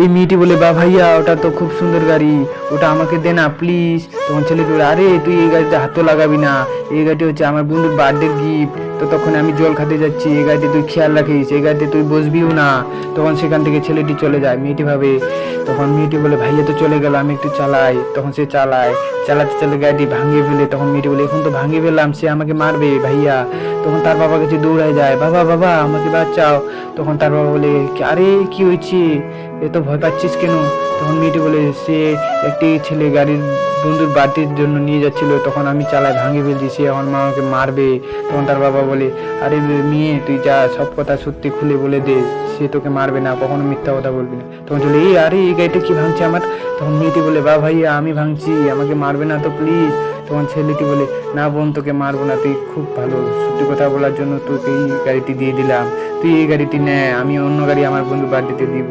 এই মেয়েটি বলে, বা ভাইয়া ওটা তো খুব সুন্দর গাড়ি, ওটা আমাকে দে না প্লিজ। তখন ছেলেটি বলে, আরে তুই এই গাড়িতে হাতও লাগাবি না, এই গাড়িটি হচ্ছে আমার বন্ধুর বার্থডে গিফট। তো তখন আমি জল খেতে যাচ্ছি, এই গাড়িতে তুই খেয়াল রাখিস, এই গাড়িতে তুই বসবিও না। তখন সেখান থেকে ছেলেটি চলে যায়। মেয়েটি ভাবে, তখন মেয়েটি বলে, ভাইয়া তো চলে গেল, আমি একটু চালাই। তখন সে চালায়, চালাতে চালাতে গাড়িটি ভাঙিয়ে ফেলে। তখন মেয়েটি বলে, এখন তো ভাঙিয়ে ফেললাম, সে আমাকে মারবে ভাইয়া। তখন তার বাবার কাছে দৌড়ায় যায়, বাবা বাবা আমাকে বাঁচাও। তখন তার বাবা বলে, আরে কি হয়েছে, এত ভয় পাচ্ছিস কেন? তখন মেয়েটি বলে, সে একটি ছেলে গাড়ির বন্ধুর বার্থডের জন্য নিয়ে যাচ্ছিল, তখন আমি চালায় ভাঙিয়ে ফেলছি, সে আমার মা আমাকে মারবে। তখন তার বাবা বলে, আরে মেয়ে তুই যা, সব কথা সত্যি খুলে বলে দে, সে তোকে মারবে না, কখনো মিথ্যা কথা বলবি না। তখন চলে, এই আরে এই গাড়িটা কি ভাঙছে আমার? তখন মেয়েটি বলে, বা ভাইয়া আমি ভাঙছি, আমাকে মারবে না তো প্লিজ। তখন ছেলেটি বলে, না বোন তোকে মারবো না, তুই খুব ভালো, সত্যি কথা বলার জন্য তোকে এই গাড়িটি দিয়ে দিলাম, তুই এই গাড়িটি নে, আমি অন্য গাড়ি আমার বন্ধু বার্থডেতে দিব।